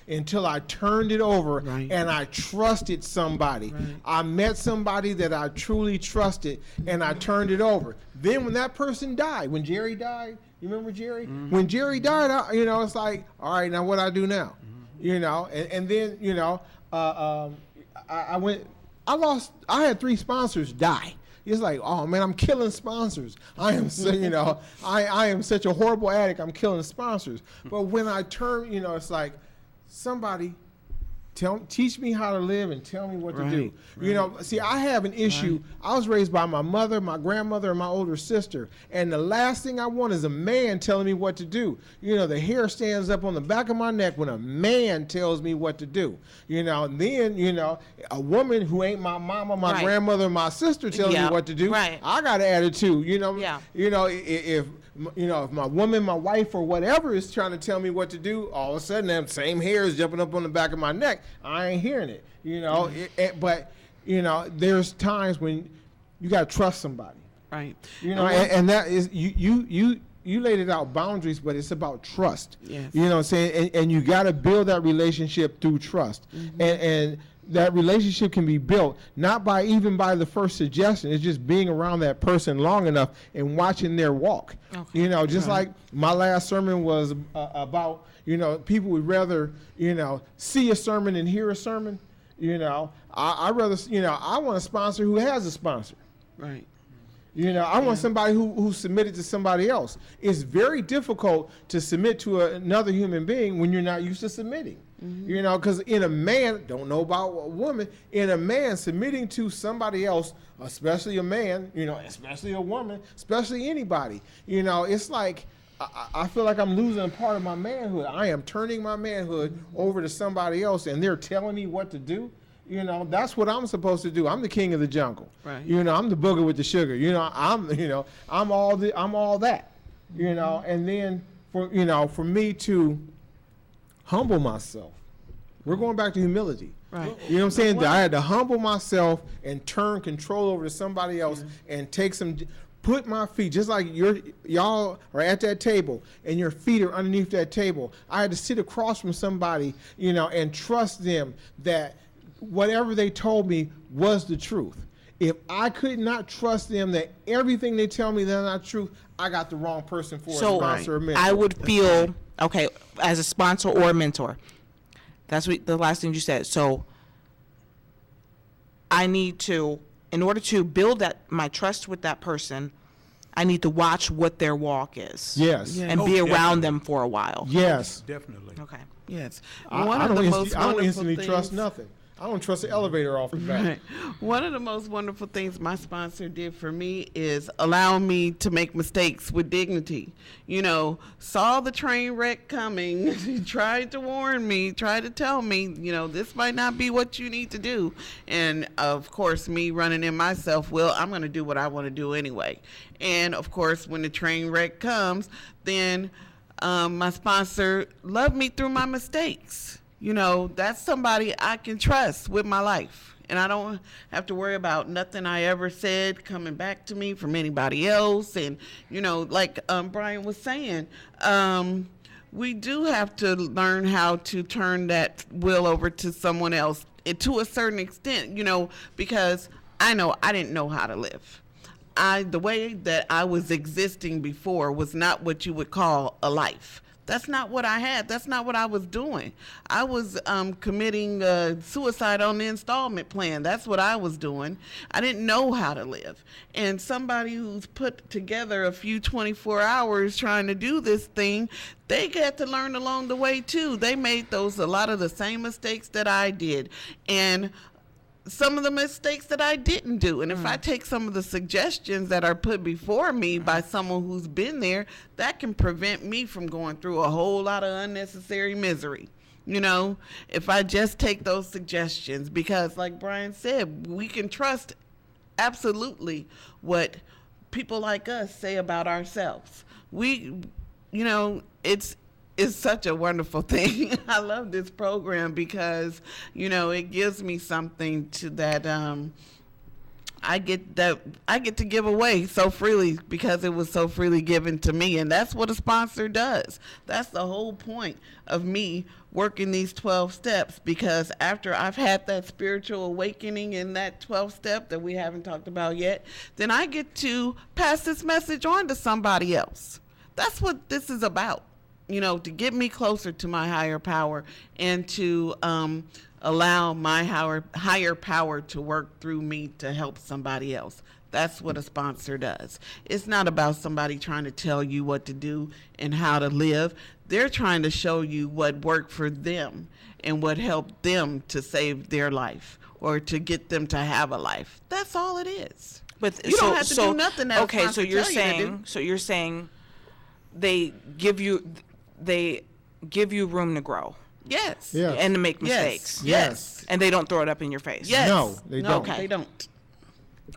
until I turned it over and I trusted somebody. I met somebody that I truly trusted and I turned it over. Then when that person died, when Jerry died, you remember Jerry? When Jerry died, you know, it's like, all right, now what I do now? You know, and then, you know, I had 3 sponsors die. It's like, oh man, I'm killing sponsors. I am so, you know, I am such a horrible addict. I'm killing sponsors. But when I turn, you know, it's like, somebody teach me how to live and tell me what to do. You know, see, I have an issue. I was raised by my mother, my grandmother, and my older sister. And the last thing I want is a man telling me what to do. You know, the hair stands up on the back of my neck when a man tells me what to do. You know, and then, you know, a woman who ain't my mama, my grandmother, my sister tells me what to do. I got an attitude, you know. You know, if my woman, my wife, or whatever is trying to tell me what to do, all of a sudden that same hair is jumping up on the back of my neck. I ain't hearing it, you know. But, you know, there's times when you got to trust somebody. Right. You know, and that is, you laid it out, boundaries, but it's about trust. Yes. You know what I'm saying? And you got to build that relationship through trust. And that relationship can be built not by the first suggestion. It's just being around that person long enough and watching their walk. You know, just like my last sermon was about, you know, people would rather, you know, see a sermon than hear a sermon. You know, I rather, you know, I want a sponsor who has a sponsor. Right. You know, I want somebody who submitted to somebody else. It's very difficult to submit to another human being when you're not used to submitting. You know, because in a man, don't know about a woman, in a man submitting to somebody else, especially a man, you know, especially a woman, especially anybody, you know, it's like, I feel like I'm losing a part of my manhood. I am turning my manhood over to somebody else and they're telling me what to do. You know, that's what I'm supposed to do. I'm the king of the jungle. Right. You know, I'm the booger with the sugar. You know, I'm all that. You know, and then for me to humble myself. We're going back to humility. Right. You know what I'm saying? I had to humble myself and turn control over to somebody else and put my feet, just like y'all are at that table and your feet are underneath that table. I had to sit across from somebody, you know, and trust them that whatever they told me was the truth. If I could not trust them that everything they tell me that's not true, I got the wrong person for a sponsor or mentor. I would feel, okay, as a sponsor or a mentor, that's what the last thing you said. So I need to, in order to build my trust with that person, I need to watch what their walk is. Yes. And be around them for a while. Yes. Definitely. Okay. Yes. I don't instantly trust nothing. I don't trust the elevator off the back. Right. One of the most wonderful things my sponsor did for me is allow me to make mistakes with dignity. You know, saw the train wreck coming, he tried to warn me, tried to tell me, you know, this might not be what you need to do. And of course, me running in myself, well, I'm going to do what I want to do anyway. And of course, when the train wreck comes, then my sponsor loved me through my mistakes. You know, that's somebody I can trust with my life. And I don't have to worry about nothing I ever said coming back to me from anybody else. And, you know, like Brian was saying, we do have to learn how to turn that will over to someone else to a certain extent, you know, because I know I didn't know how to live. The way that I was existing before was not what you would call a life. That's not what I had. That's not what I was doing. I was committing suicide on the installment plan. That's what I was doing. I didn't know how to live. And somebody who's put together a few 24 hours trying to do this thing, they get to learn along the way too. They made a lot of the same mistakes that I did. And some of the mistakes that I didn't do. And if I take some of the suggestions that are put before me by someone who's been there, that can prevent me from going through a whole lot of unnecessary misery. You know, if I just take those suggestions, because like Brian said, we can trust absolutely what people like us say about ourselves. You know, it's such a wonderful thing. I love this program because, you know, it gives me something that I get to give away so freely because it was so freely given to me. And that's what a sponsor does. That's the whole point of me working these 12 steps, because after I've had that spiritual awakening in that 12th step that we haven't talked about yet, then I get to pass this message on to somebody else. That's what this is about. You know, to get me closer to my higher power and to allow my higher power to work through me to help somebody else. That's what a sponsor does. It's not about somebody trying to tell you what to do and how to live. They're trying to show you what worked for them and what helped them to save their life or to get them to have a life. That's all it is. But you don't have to do nothing that okay, so you're saying they give you room to grow. Yes. Yes. And to make mistakes. Yes. And they don't throw it up in your face. Yes. No, they don't. Okay. They don't.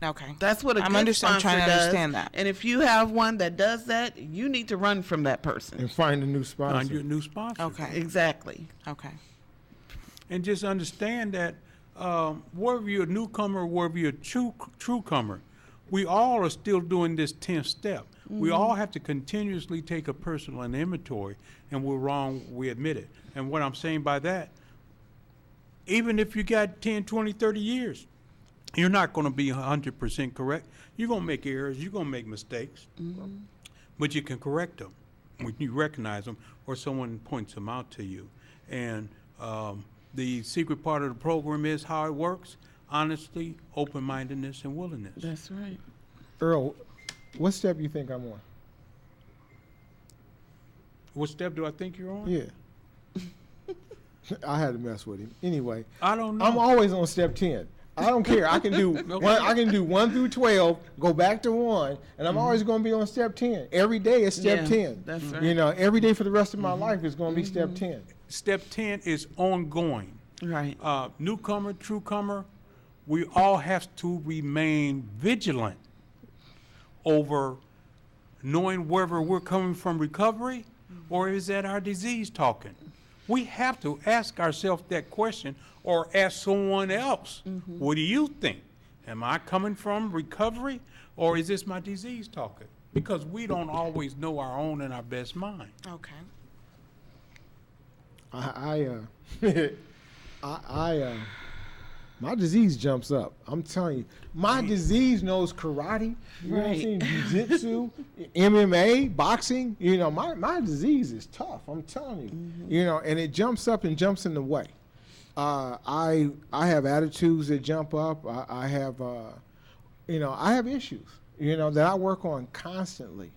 Okay. That's what a I'm good trying sponsor to does. understand that. And if you have one that does that, you need to run from that person. And find a new Find sponsor. your new sponsor. Okay. Exactly. Okay. And just understand that whether you're a newcomer or whether you're a true comer, we all are still doing this 10th step. We all have to continuously take a personal inventory, and we're wrong, we admit it. And what I'm saying by that, even if you got 10, 20, 30 years, you're not going to be 100% correct. You're going to make errors, you're going to make mistakes, but you can correct them when you recognize them or someone points them out to you. And the secret part of the program is how it works: honesty, open-mindedness, and willingness. That's right. Earl, what step you think I'm on? What step do I think you're on? Yeah. I had to mess with him. Anyway, I don't know. I'm always on step 10. I don't care. I can do I can do 1 through 12, go back to 1, and I'm always going to be on step 10. Every day is step Yeah, 10. that's right. You know, every day for the rest of my life is going to be step 10. Step 10 is ongoing. Right. Newcomer, truecomer, we all have to remain vigilant over knowing whether we're coming from recovery or is that our disease talking. We have to ask ourselves that question or ask someone else, what do you think? Am I coming from recovery or is this my disease talking? Because we don't always know our own and our best mind. Okay. My disease jumps up. I'm telling you, my disease knows karate. You know what I'm saying? Jiu-jitsu, MMA, boxing. You know, my disease is tough. I'm telling you. You know, and it jumps up and jumps in the way. I have attitudes that jump up. I have issues. You know, that I work on constantly.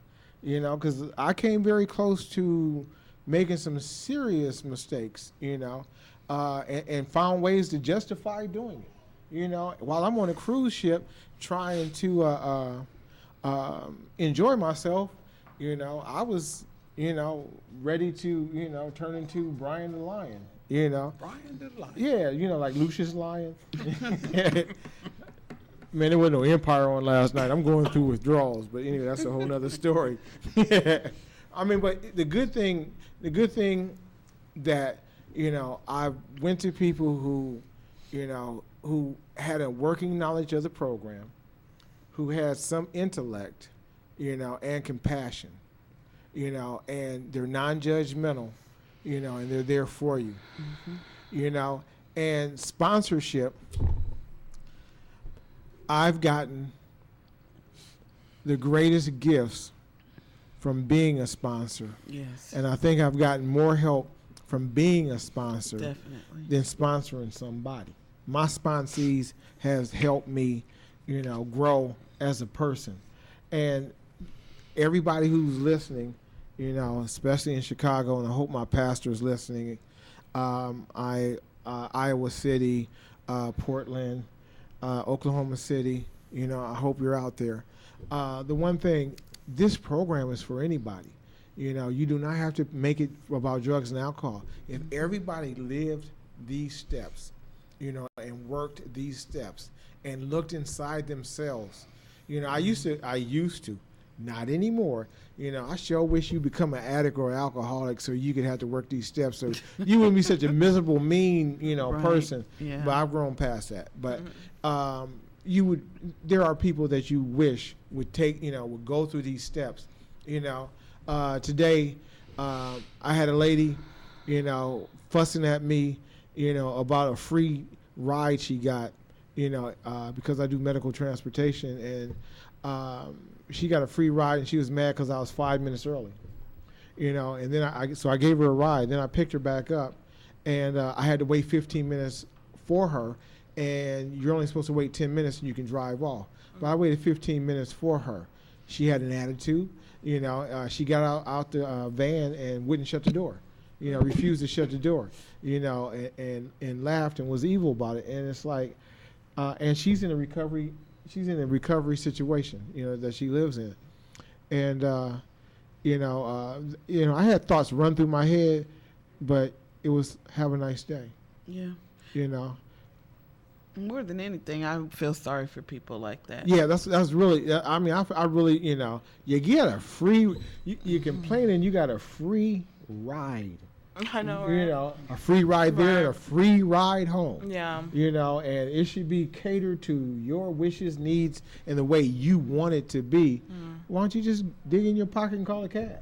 You know, because I came very close to making some serious mistakes. You know. and found ways to justify doing it. You know, while I'm on a cruise ship trying to enjoy myself, you know, I was, you know, ready to, you know, turn into Brian the Lion. You know, Brian the Lion. yeah, you know, like Lucius Lion. Man, there was no Empire on last night. I'm going through withdrawals, but anyway, that's a whole nother story. Yeah. I mean, but the good thing that, you know, I went to people who, you know, who had a working knowledge of the program, who had some intellect, you know, and compassion, you know, and they're non-judgmental, you know, and they're there for you, you know, and sponsorship. I've gotten the greatest gifts from being a sponsor. Yes. And I think I've gotten more help from being a sponsor Definitely. than sponsoring somebody. My sponsees has helped me, you know, grow as a person. And everybody who's listening, you know, especially in Chicago, and I hope my pastor is listening, Iowa City, Portland, Oklahoma City, you know, I hope you're out there. The one thing, this program is for anybody. You know, you do not have to make it about drugs and alcohol. If everybody lived these steps, you know, and worked these steps and looked inside themselves, you know, I used to, not anymore. You know, I sure wish you become an addict or alcoholic so you could have to work these steps. So you wouldn't be such a miserable, mean, you know, Right. person. Yeah. But I've grown past that. But there are people that you wish would take, you know, would go through these steps. You know, today I had a lady, you know, fussing at me, you know, about a free ride she got, you know, because I do medical transportation, and she got a free ride, and she was mad because I was 5 minutes early, you know, and then I gave her a ride. Then I picked her back up, and I had to wait 15 minutes for her, and you're only supposed to wait 10 minutes and you can drive off. But I waited 15 minutes for her. She had an attitude, you know. She got out the van and wouldn't shut the door, you know, refused to shut the door, you know, and laughed and was evil about it. And it's like, and she's in a recovery situation, you know, that she lives in. And, you know, I had thoughts run through my head, but it was have a nice day, Yeah. you know. More than anything, I feel sorry for people like that. Yeah, that's really, I mean, I really, you know, you get a free, you complain and you got a free ride. I know, You know, a free ride there and a free ride home. Yeah. You know, and it should be catered to your wishes, needs, and the way you want it to be. Why don't you just dig in your pocket and call a cab?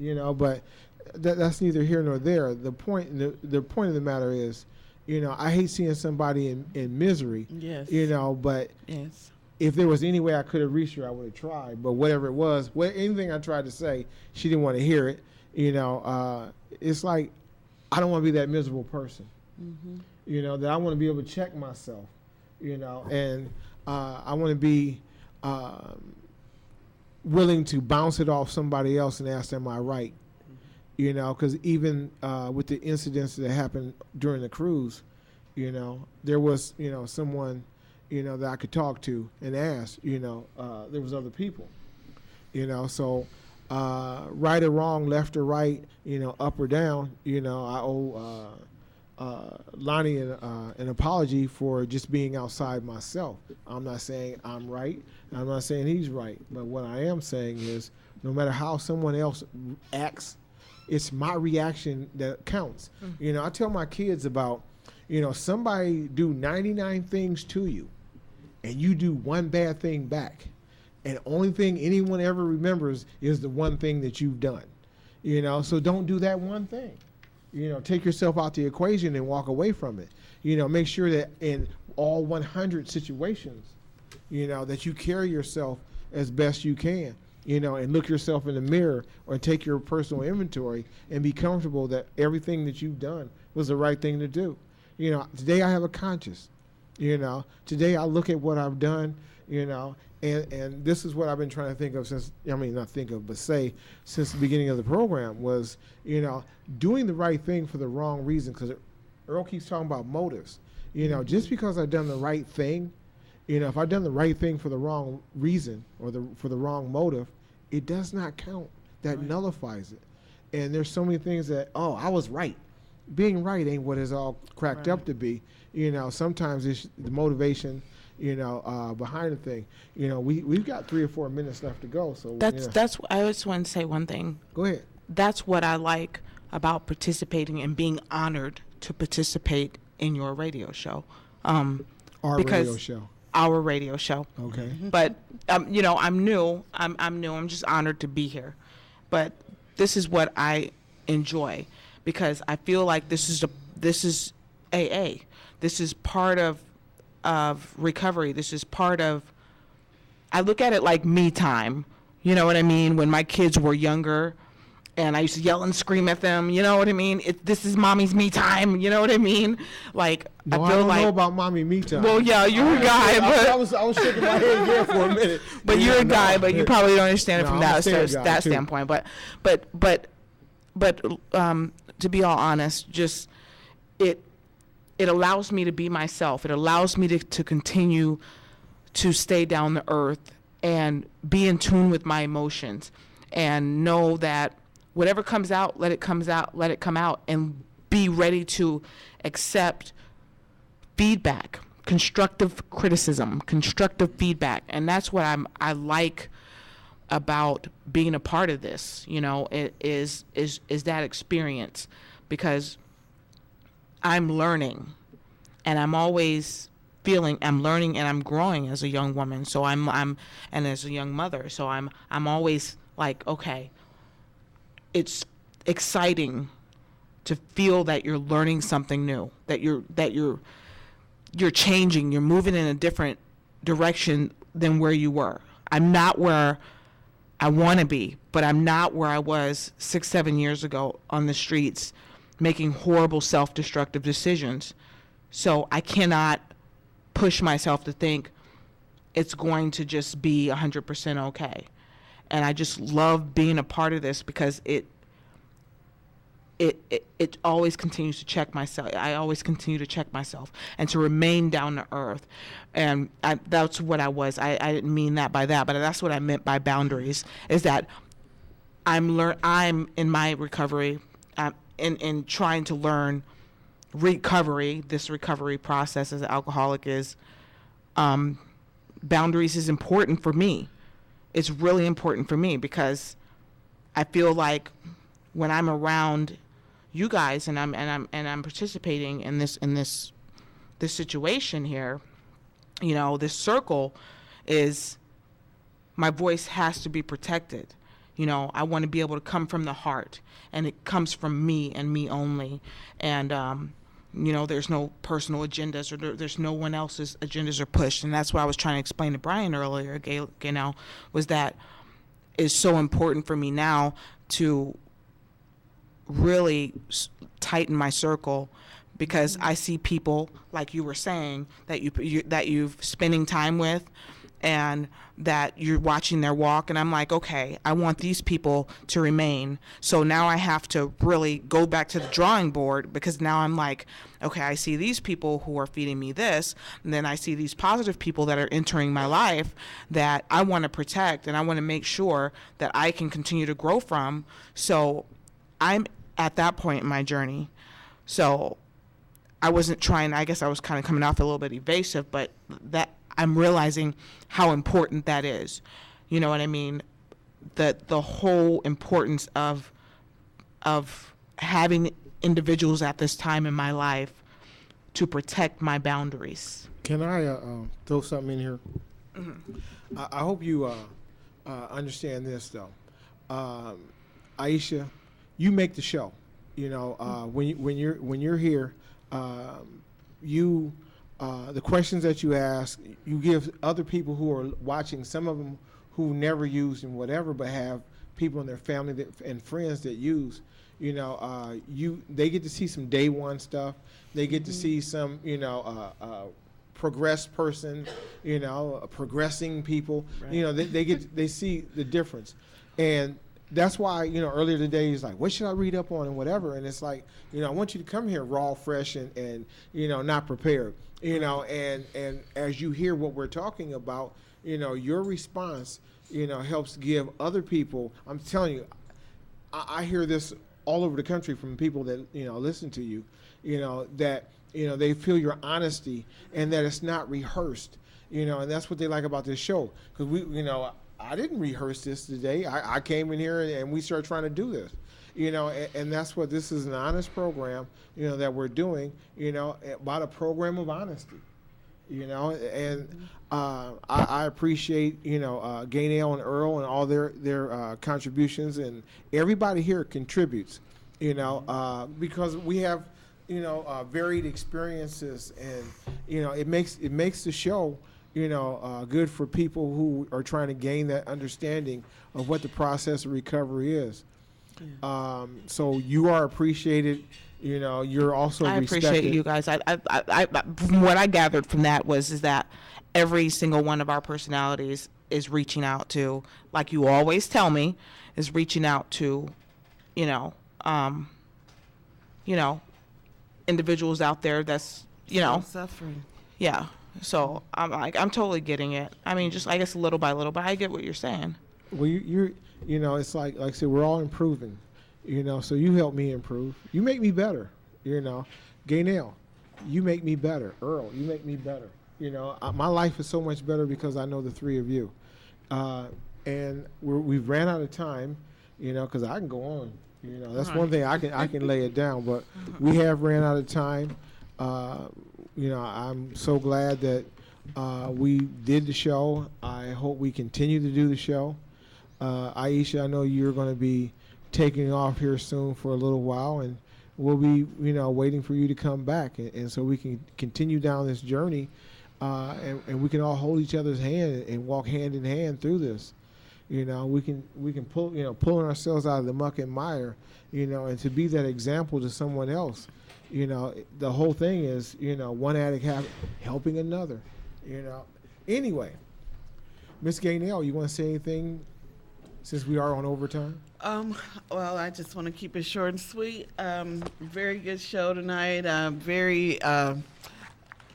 You know, but that's neither here nor there. The point of the matter is, you know, I hate seeing somebody in misery. Yes. You know, but Yes. if there was any way I could have reached her, I would have tried. But whatever it was, anything I tried to say, she didn't want to hear it. You know, it's like I don't want to be that miserable person. You know, that I want to be able to check myself. You know, and I want to be willing to bounce it off somebody else and ask them, am I right? You know, because even with the incidents that happened during the cruise, you know, there was, you know, someone, you know, that I could talk to and ask, you know, there was other people, you know, so right or wrong, left or right, you know, up or down, you know, I owe Lonnie an apology for just being outside myself. I'm not saying I'm right, and I'm not saying he's right, but what I am saying is no matter how someone else acts, it's my reaction that counts. You know, I tell my kids about, you know, somebody do 99 things to you, and you do one bad thing back. And the only thing anyone ever remembers is the one thing that you've done. You know, so don't do that one thing. You know, take yourself out the equation and walk away from it. You know, make sure that in all 100 situations, you know, that you carry yourself as best you can. You know, and look yourself in the mirror or take your personal inventory and be comfortable that everything that you've done was the right thing to do. You know, today I have a conscience. You know, today I look at what I've done, you know, and this is what I've been trying to think of since, I mean, not think of, but say since the beginning of the program was, you know, doing the right thing for the wrong reason, because Earl keeps talking about motives. Just because I've done the right thing, if I've done the right thing for the wrong reason or for the wrong motive, it does not count. That nullifies it. And there's so many things that, I was right. Being right ain't what it's all cracked up to be. Sometimes it's the motivation, behind the thing. We've got 3 or 4 minutes left to go. So that's. I just want to say one thing. Go ahead. That's what I like about participating and being honored to participate in your radio show. Our radio show. Our radio show. Okay. But I'm new. I'm new. I'm just honored to be here. But this is what I enjoy, because I feel like this is AA. This is part of recovery. This is part of. I look at it like me time. You know what I mean? When my kids were younger, and I used to yell and scream at them. You know what I mean? This is mommy's me time. You know what I mean? Like, no, I feel don't know about mommy me time. Well, yeah, you're a guy, but I was shaking my head there for a minute. But you're a guy, but you probably don't understand it from that too. standpoint. But to be all honest, just it allows me to be myself. It allows me to continue to stay down to earth and be in tune with my emotions, and know that whatever comes out, let it come out, and be ready to accept feedback, constructive criticism, constructive feedback. And that's what I like about being a part of this, it is that experience, because I'm learning, and I'm always feeling I'm learning and I'm growing as a young woman. So I'm and as a young mother. So I'm always like, okay, it's exciting to feel that you're learning something new, that you're changing, you're moving in a different direction than where you were. I'm not where I want to be, but I'm not where I was 6-7 years ago on the streets making horrible self-destructive decisions. So I cannot push myself to think it's going to just be 100% okay. And I just love being a part of this, because it always continues to check myself. I always continue to check myself and to remain down to earth. And that's what I was. I didn't mean that by that, but that's what I meant by boundaries, is that I'm in my recovery, in trying to learn this recovery process as an alcoholic is, boundaries is important for me. It's really important for me, because I feel like when I'm around you guys and I'm participating in this situation here, this circle is, my voice has to be protected. I want to be able to come from the heart, and it comes from me and me only. And there's no personal agendas, or there's no one else's agendas are pushed. And that's what I was trying to explain to Brian earlier, was that it's so important for me now to really tighten my circle, because I see people, like you were saying, that you've spending time with, and that you're watching their walk, and I'm like, okay, I want these people to remain. So now I have to really go back to the drawing board, because now I'm like, okay, I see these people who are feeding me this, and then I see these positive people that are entering my life that I want to protect, and I want to make sure that I can continue to grow from. So I'm at that point in my journey. So I wasn't trying, I guess I was kind of coming off a little bit evasive, but that I'm realizing how important that is. You know what I mean? The whole importance of having individuals at this time in my life to protect my boundaries. Can I throw something in here? Mm-hmm. I hope you understand this, though. Aisha, you make the show. When you're here, the questions that you ask, you give other people who are watching, some of them who never used and whatever, but have people in their family and friends that use. They get to see some day one stuff. They get to see some, progressed person, progressing people. Right. They see the difference, and that's why, earlier today he's like, what should I read up on and whatever. And it's like, I want you to come here raw, fresh, and not prepared, and as you hear what we're talking about, your response, helps give other people, I'm telling you, I hear this all over the country from people that, listen to you, that, they feel your honesty and that it's not rehearsed, and that's what they like about this show. Because I didn't rehearse this today. I came in here and we started trying to do this, and that's what this is, an honest program, that we're doing, about a program of honesty, and I appreciate, Gaynell and Earl and all their contributions, and everybody here contributes, because we have, varied experiences, and, it makes the show, good for people who are trying to gain that understanding of what the process of recovery is. Yeah. So you are appreciated. You're also I respected. appreciate you guys. I from what I gathered from that is that every single one of our personalities is reaching out to, like you always tell me, is reaching out to, individuals out there that's, suffering. Yeah. So I'm totally getting it. I mean, just I guess little by little, but I get what you're saying. Well, you're it's like I said, we're all improving, so you help me improve. You make me better, Gaynell, you make me better. Earl, you make me better. My life is so much better because I know the three of you. And we've ran out of time, because I can go on. That's one thing I can lay it down, but we have ran out of time. I'm so glad that we did the show. I hope we continue to do the show. Aisha, I know you're going to be taking off here soon for a little while, and we'll be, waiting for you to come back, and so we can continue down this journey, and we can all hold each other's hand and walk hand in hand through this. We can pulling ourselves out of the muck and mire, and to be that example to someone else. The whole thing is, one addict helping another. Anyway, Miss Gaynell, you want to say anything since we are on overtime? Well, I just want to keep it short and sweet. Very good show tonight. Very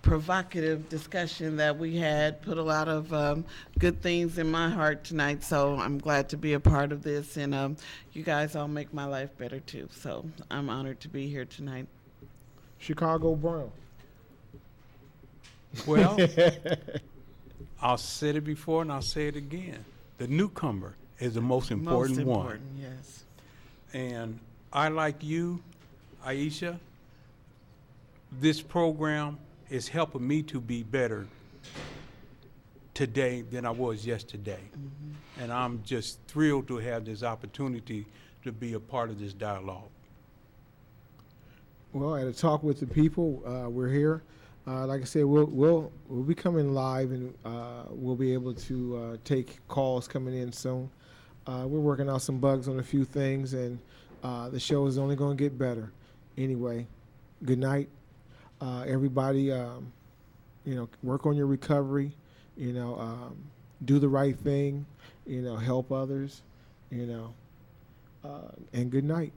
provocative discussion that we had. Put a lot of good things in my heart tonight. So I'm glad to be a part of this, and you guys all make my life better too. So I'm honored to be here tonight. Chicago Brown. Well, I'll said it before and I'll say it again. The newcomer is the most important one. Most important, yes. And I, like you, Aisha, this program is helping me to be better today than I was yesterday. Mm-hmm. And I'm just thrilled to have this opportunity to be a part of this dialogue. Well, at a talk with the people, we're here. Like I said, we'll be coming live, and we'll be able to take calls coming in soon. We're working out some bugs on a few things, and the show is only going to get better. Anyway, good night, everybody. Work on your recovery. Do the right thing. Help others. And good night.